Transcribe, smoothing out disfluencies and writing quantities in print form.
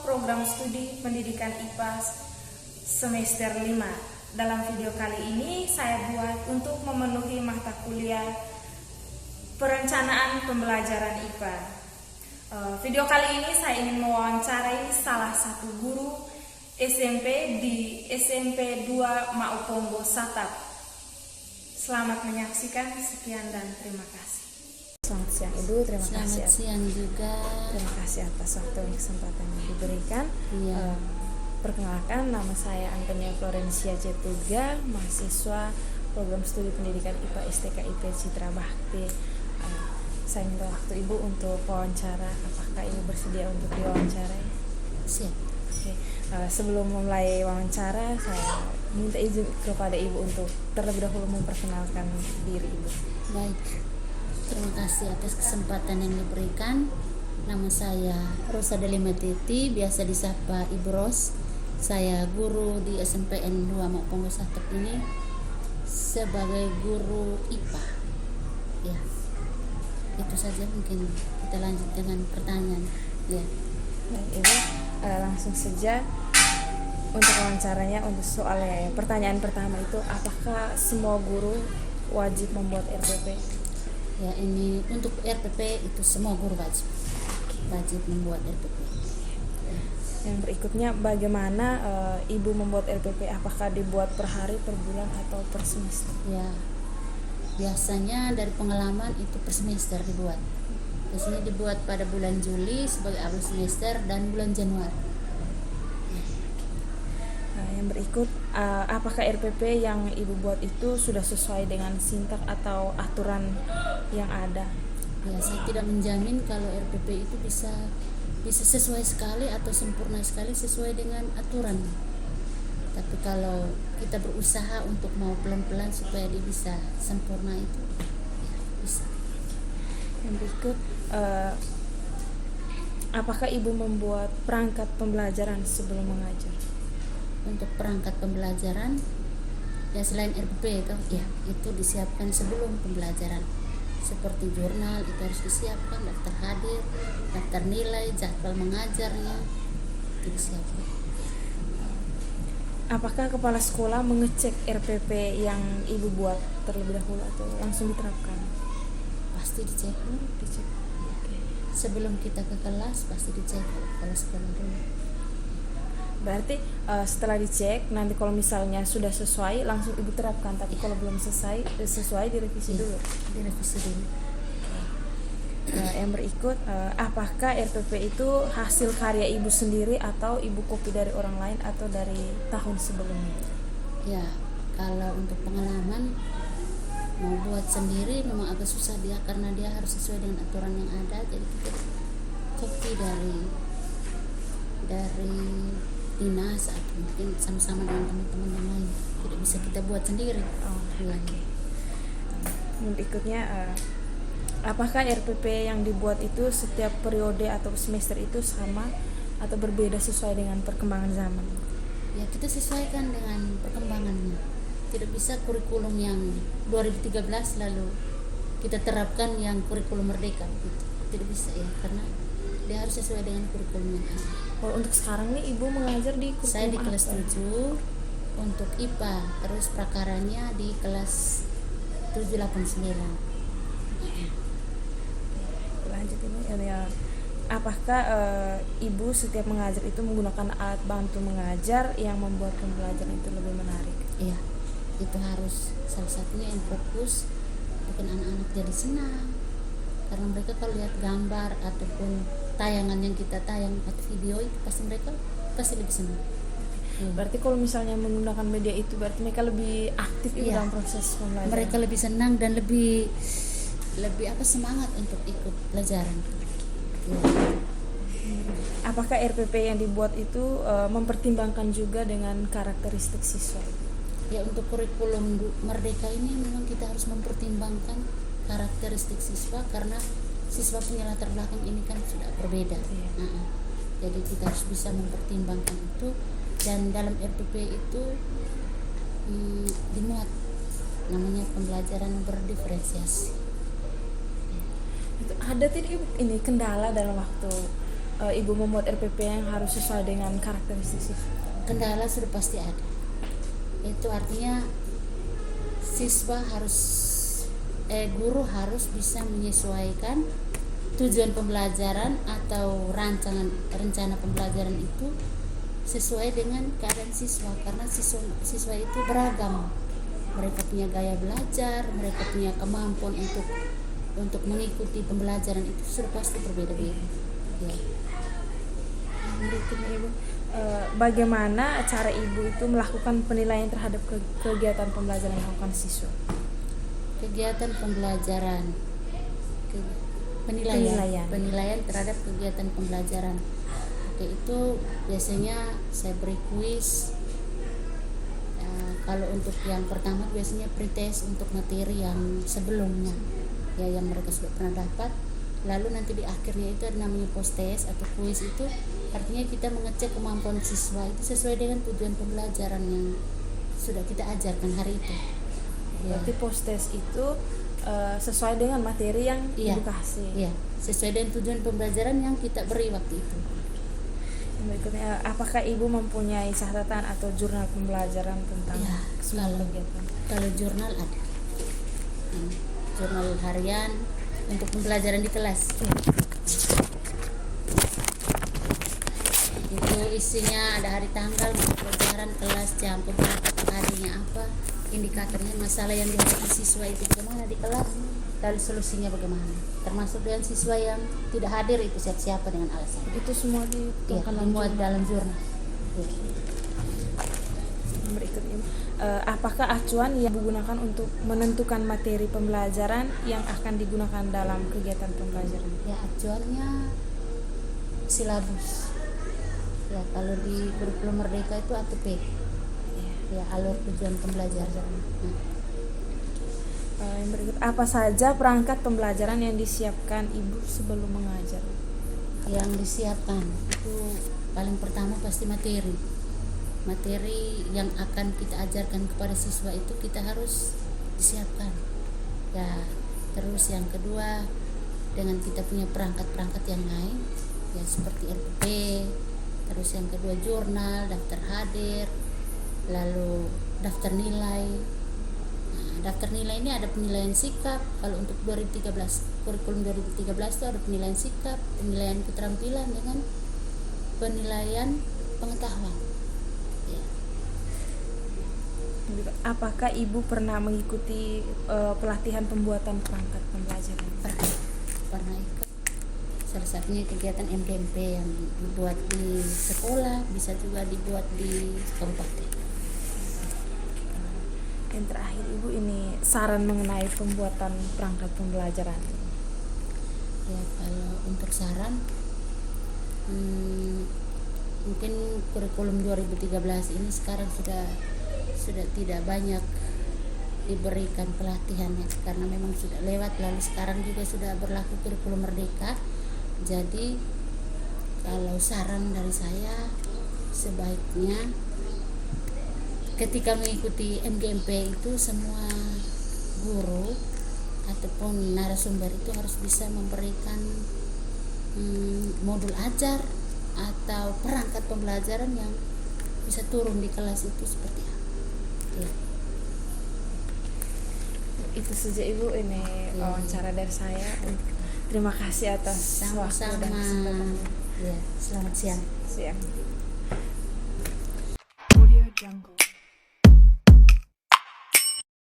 program studi pendidikan IPA semester 5. Dalam video kali ini saya buat untuk memenuhi mata kuliah perencanaan pembelajaran IPA. Video kali ini saya ingin mewawancarai salah satu guru SMP di SMP 2 Maupongo Satap. Selamat menyaksikan, sekian dan terima kasih. Selamat siang Ibu, terima kasih. Selamat siang juga. Terima kasih atas waktu dan kesempatan yang diberikan. Iya. Perkenalkan, nama saya Antonia Florencia Cetuga, mahasiswa program studi pendidikan IPA STKIP Citra Bakti. Saya minta waktu Ibu untuk wawancara. Apakah Ibu bersedia untuk diwawancarai? Siap. Oke. Sebelum memulai wawancara, saya minta izin kepada Ibu untuk terlebih dahulu memperkenalkan diri Ibu. Baik. Terima kasih atas kesempatan yang diberikan. Nama saya Rosa Delima Titi, biasa disapa Ibu Ros. Saya guru di SMPN 2 Maupongo Satap ini sebagai guru IPA. Ya. Itu saja, mungkin kita lanjut dengan pertanyaan. Ya. Baik Ibu, langsung saja untuk wawancaranya, untuk soalnya. Pertanyaan pertama itu, apakah semua guru wajib membuat RPP? Ya, ini untuk RPP itu semua guru wajib membuat RPP. Yang berikutnya, bagaimana Ibu membuat RPP? Apakah dibuat per hari, per bulan, atau per semester? Ya, biasanya dari pengalaman itu per semester dibuat. Biasanya dibuat pada bulan Juli sebagai awal semester dan bulan Januari. Yang berikut, apakah RPP yang Ibu buat itu sudah sesuai dengan sintak atau aturan yang ada? Ya, saya tidak menjamin kalau RPP itu bisa sesuai sekali atau sempurna sekali sesuai dengan aturan. Tapi kalau kita berusaha untuk mau pelan-pelan supaya dia bisa sempurna itu, ya, bisa. Yang berikut, apakah Ibu membuat perangkat pembelajaran sebelum mengajar? Untuk perangkat pembelajaran, ya selain RPP itu disiapkan sebelum pembelajaran. Seperti jurnal itu harus disiapkan, daftar hadir, daftar nilai, jadwal mengajarnya itu disiapkan. Apakah kepala sekolah mengecek RPP yang Ibu buat terlebih dahulu atau langsung diterapkan? Pasti dicek dulu. Sebelum kita ke kelas pasti dicek kepala sekolah dulu. Berarti setelah dicek, nanti kalau misalnya sudah sesuai langsung Ibu terapkan, tapi kalau belum sesuai direvisi dulu. Direvisi dulu. Yang berikut, apakah RPP itu hasil karya Ibu sendiri atau Ibu copy dari orang lain atau dari tahun sebelumnya? Ya, kalau untuk pengalaman mau buat sendiri memang agak susah dia, karena dia harus sesuai dengan aturan yang ada. Jadi kita copy dari dinas atau mungkin sama-sama dengan teman-teman yang lain. Tidak bisa kita buat sendiri. Oke. Berikutnya, apakah RPP yang dibuat itu setiap periode atau semester itu sama atau berbeda sesuai dengan perkembangan zaman? Ya, kita sesuaikan dengan perkembangannya. Tidak bisa kurikulum yang 2013 lalu kita terapkan yang kurikulum merdeka gitu. Tidak bisa ya, karena dia harus sesuai dengan kurikulum yang ada. Kalau untuk sekarang nih Ibu mengajar di kurikulum Saya di kelas apa? 7 untuk IPA, terus prakaranya di kelas 789. Lanjut ini ya. Apakah Ibu setiap mengajar itu menggunakan alat bantu mengajar yang membuat pembelajaran itu lebih menarik? Iya, itu harus salah satunya yang fokus bikin anak-anak jadi senang, karena mereka kalau lihat gambar ataupun tayangan yang kita tayang atau video itu mereka pasti lebih senang. Berarti kalau misalnya menggunakan media itu berarti mereka lebih aktif dalam proses pembelajaran. Mereka lebih senang dan lebih semangat untuk ikut pelajaran. Apakah RPP yang dibuat itu mempertimbangkan juga dengan karakteristik siswa? Ya, untuk kurikulum merdeka ini memang kita harus mempertimbangkan karakteristik siswa, karena siswa punya latar belakang ini kan sudah berbeda. Jadi kita harus bisa mempertimbangkan itu, dan dalam RPP itu dimuat namanya pembelajaran berdiferensiasi. Ada tidak ini kendala dalam waktu ibu membuat RPP yang harus sesuai dengan karakteristik siswa? Kendala sudah pasti ada. Itu artinya guru harus bisa menyesuaikan tujuan pembelajaran atau rencana pembelajaran itu sesuai dengan keadaan siswa, karena siswa itu beragam. Mereka punya gaya belajar, mereka punya kemampuan untuk mengikuti pembelajaran itu sudah pasti berbeda-beda. Ya. Berikutnya Ibu, bagaimana cara Ibu itu melakukan penilaian terhadap kegiatan pembelajaran yang dilakukan siswa? Kegiatan pembelajaran, penilaian terhadap kegiatan pembelajaran. Oke, itu biasanya saya beri kuis. Kalau untuk yang pertama biasanya pretest untuk materi yang sebelumnya, ya yang mereka sudah pernah dapat. Lalu nanti di akhirnya itu ada namanya post test atau kuis. Itu artinya kita mengecek kemampuan siswa itu sesuai dengan tujuan pembelajaran yang sudah kita ajarkan hari itu. Berarti post test itu sesuai dengan materi yang Ibu kasih. Iya, sesuai dengan tujuan pembelajaran yang kita beri waktu itu. Berikutnya, apakah Ibu mempunyai catatan atau jurnal pembelajaran tentang semua kegiatan? Kalau jurnal ada, jurnal harian untuk pembelajaran di kelas. Itu isinya ada hari tanggal, pelajaran, kelas, jam, harinya apa, indikatornya, masalah yang dihadapi siswa itu bagaimana di kelas, lalu solusinya bagaimana, termasuk dengan siswa yang tidak hadir itu siapa dengan alasan. Itu semua dimuat dalam jurnal. Berikutnya, apakah acuan yang digunakan untuk menentukan materi pembelajaran yang akan digunakan dalam kegiatan pembelajaran? Ya, acuannya silabus. Ya, kalau di kurikulum Merdeka itu ATP. Ya, alur tujuan pembelajaran. Yang berikut, apa saja perangkat pembelajaran yang disiapkan Ibu sebelum mengajar? Yang disiapkan itu paling pertama pasti materi yang akan kita ajarkan kepada siswa itu kita harus disiapkan. Ya, terus yang kedua dengan kita punya perangkat-perangkat yang lain, ya seperti RPP. Terus yang kedua jurnal, daftar hadir, lalu daftar nilai. Daftar nilai ini ada penilaian sikap. Kalau untuk 2013, kurikulum 2013 itu ada penilaian sikap, penilaian keterampilan dengan penilaian pengetahuan. Ya. Apakah Ibu pernah mengikuti pelatihan pembuatan perangkat pembelajaran? Pernah ikut. Salah satunya kegiatan MGMP yang dibuat di sekolah, bisa juga dibuat di kabupaten. Yang terakhir Ibu, ini saran mengenai pembuatan perangkat pembelajaran. Ya, kalau untuk saran, mungkin kurikulum 2013 ini sekarang sudah tidak banyak diberikan pelatihannya karena memang sudah lewat, lalu sekarang juga sudah berlaku kurikulum Merdeka. Jadi kalau saran dari saya, sebaiknya ketika mengikuti MGMP itu semua guru ataupun narasumber itu harus bisa memberikan modul ajar atau perangkat pembelajaran yang bisa turun di kelas itu seperti apa. Ya. Itu saja Ibu, ini wawancara dari saya. Terima kasih atas waktu dan kesempatan. Ya, selamat siang. Audio Jungle.